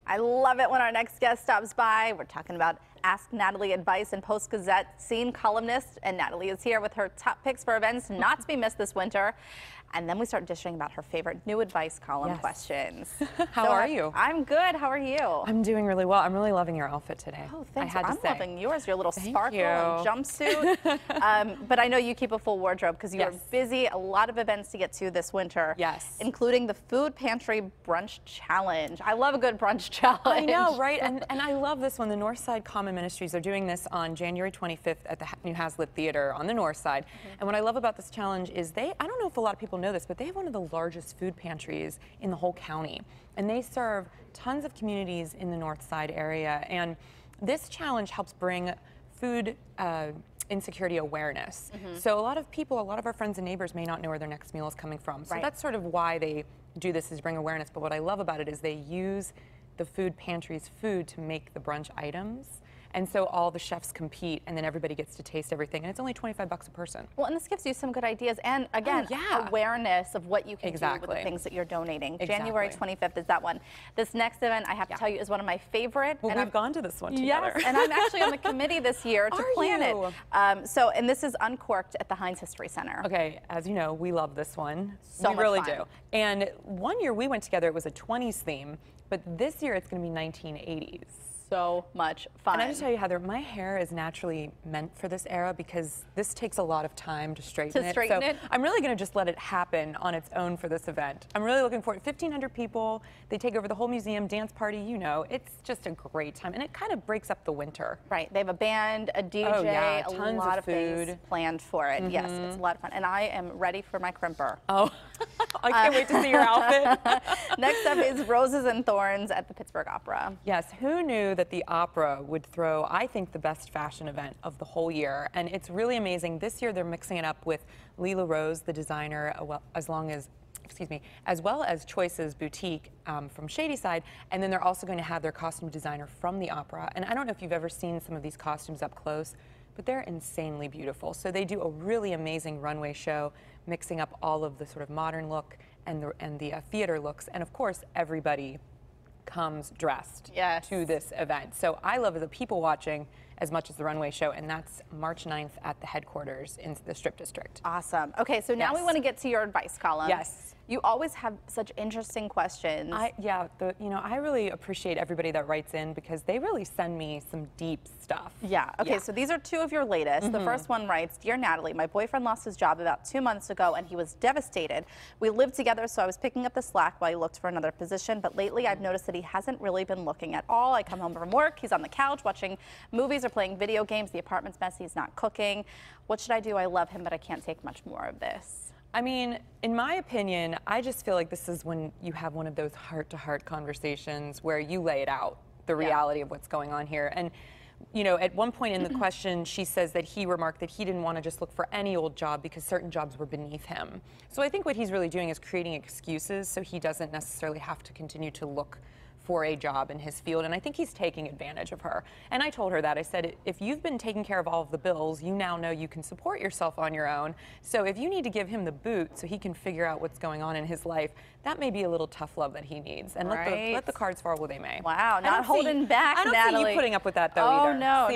I love it when our next guest stops by. We're talking about Ask Natalie advice and Post-Gazette scene columnist, and Natalie is here with her top picks for events not to be missed this winter. And then we start dishing about her favorite new advice column questions. How are you? I'm good. How are you? I'm doing really well. I'm really loving your outfit today. Oh, thanks. I had to I'm say. loving yours. Your little Thank sparkle you. and jumpsuit. But I know you keep a full wardrobe because you're Yes. busy. A lot of events to get to this winter. Yes. Including the Food Pantry Brunch Challenge. I love a good brunch challenge. I know, right? And I love this one. The Northside Common Ministries are doing this on January 25th at the New Hazlitt Theater on the North Side. And what I love about this challenge is I don't know if a lot of people know this, but they have one of the largest food pantries in the whole county. And they serve tons of communities in the North Side area. And this challenge helps bring food insecurity awareness. So a lot of people, a lot of our friends and neighbors may not know where their next meal is coming from. So that's sort of why they do this, is bring awareness. But what I love about it is they use the food pantry's food to make the brunch items. And so all the chefs compete, and then everybody gets to taste everything. And it's only $25 a person. Well, and this gives you some good ideas. And again, awareness of what you can do with the things that you're donating. January 25th is that one. This next event, I have to tell you, is one of my favorite. Well, and we've gone to this one together. Yes, and I'm actually on the committee this year to plan it. And this is Uncorked at the Heinz History Center. Okay, as you know, we love this one. So we much really fun. do. And one year we went together, it was a 20s theme, but this year it's going to be 1980s. So much fun. And I just tell you, Heather, my hair is naturally meant for this era because this takes a lot of time to straighten it. So I'm really going to just let it happen on its own for this event. I'm really looking forward. 1,500 people. They take over the whole museum, dance party. You know, it's just a great time, and it kind of breaks up the winter. Right. They have a band, a DJ, tons a lot of food things planned for it. Yes, it's a lot of fun, and I am ready for my crimper. Oh, I can't wait to see your outfit. Next up is Roses and Thorns at the Pittsburgh Opera. Yes, who knew that the opera would throw, I think, the best fashion event of the whole year. And it's really amazing. This year they're mixing it up with Lila Rose, the designer, as well as Choices Boutique from Shady Side. And then they're also going to have their costume designer from the opera. And I don't know if you've ever seen some of these costumes up close, but they're insanely beautiful. So they do a really amazing runway show, mixing up all of the sort of modern look and the theater looks. And of course, everybody comes dressed to this event. So I love the people watching as much as the runway show, and that's March 9th at the headquarters in the Strip District. Awesome. Okay, so now we want to get to your advice column. Yes. You always have such interesting questions. I really appreciate everybody that writes in because they really send me some deep stuff. Yeah. Okay, so these are two of your latest. The first one writes, Dear Natalie, my boyfriend lost his job about 2 months ago and he was devastated. We lived together, so I was picking up the slack while he looked for another position, but lately I've noticed that he hasn't really been looking at all. I come home from work, he's on the couch watching movies or playing video games. The apartment's messy, he's not cooking. What should I do? I love him, but I can't take much more of this. I mean, in my opinion, I just feel like this is when you have one of those heart-to-heart conversations where you lay it out, the reality of what's going on here. And, you know, at one point in the question, she says that he remarked that he didn't want to just look for any old job because certain jobs were beneath him. So I think what he's really doing is creating excuses so he doesn't necessarily have to continue to look for a job in his field, and I think he's taking advantage of her. And I told her that. I said, if you've been taking care of all of the bills, you now know you can support yourself on your own. So if you need to give him the boot so he can figure out what's going on in his life, that may be a little tough love that he needs. And let the cards fall where they may. Wow, not holding back, Natalie. I don't see you putting up with that, though, either. Oh, no.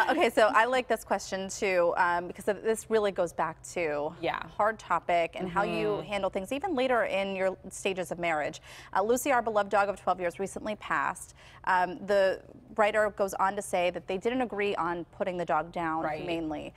Okay, so I like this question, too, because this really goes back to hard topic and how you handle things, even later in your stages of marriage. Lucy, our beloved dog of 12 years, recently passed. The writer goes on to say that they didn't agree on putting the dog down mainly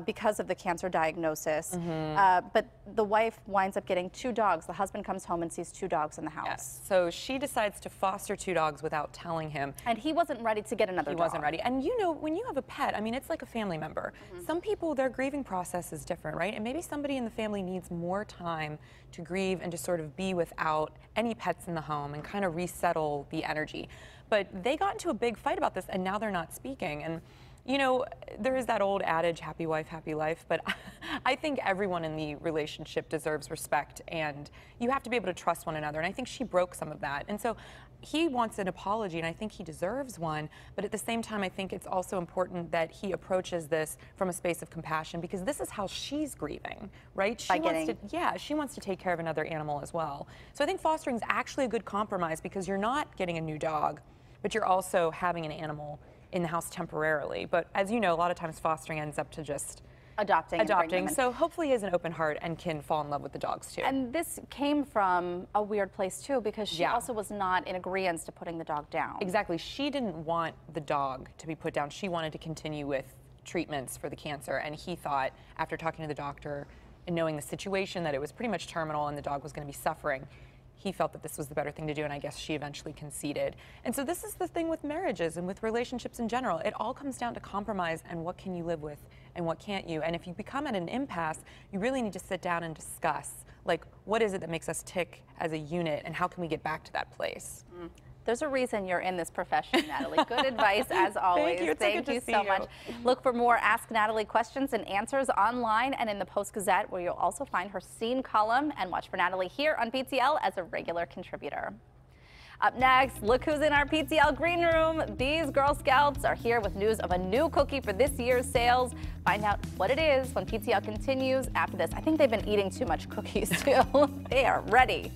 because of the cancer diagnosis. But the wife winds up getting 2 dogs. The husband comes home and sees 2 dogs in the house. Yes. So she decides to foster 2 dogs without telling him. And he wasn't ready to get another dog. He wasn't ready. And you know, when you have a pet, I mean, it's like a family member. Some people, their grieving process is different, right? And maybe somebody in the family needs more time to grieve and to sort of be without any pets in the home and kind of resettle the energy. But they got into a big fight about this, and now they're not speaking. And You know, there is that old adage, happy wife, happy life, but I think everyone in the relationship deserves respect, and you have to be able to trust one another, and I think she broke some of that. And so he wants an apology, and I think he deserves one, but at the same time, I think it's also important that he approaches this from a space of compassion, because this is how she's grieving, right? She wants to take care of another animal as well. So I think fostering is actually a good compromise, because you're not getting a new dog, but you're also having an animal in the house temporarily. But as you know, a lot of times fostering ends up to just adopting. So hopefully he has an open heart and can fall in love with the dogs too. And this came from a weird place too, because she also was not in agreement to putting the dog down. Exactly. She didn't want the dog to be put down. She wanted to continue with treatments for the cancer. And he thought, after talking to the doctor and knowing the situation, that it was pretty much terminal and the dog was going to be suffering, he felt that this was the better thing to do, and I guess she eventually conceded. And so this is the thing with marriages and with relationships in general. It all comes down to compromise and what can you live with and what can't you. And if you become at an impasse, you really need to sit down and discuss, like, what is it that makes us tick as a unit, and how can we get back to that place? There's a reason you're in this profession, Natalie. Good advice, as always. Thank you so much. Look for more Ask Natalie questions and answers online and in the Post-Gazette, where you'll also find her scene column, and watch for Natalie here on PTL as a regular contributor. Up next, look who's in our PTL green room. These Girl Scouts are here with news of a new cookie for this year's sales. Find out what it is when PTL continues after this. I think they've been eating too much cookies, too. They are ready.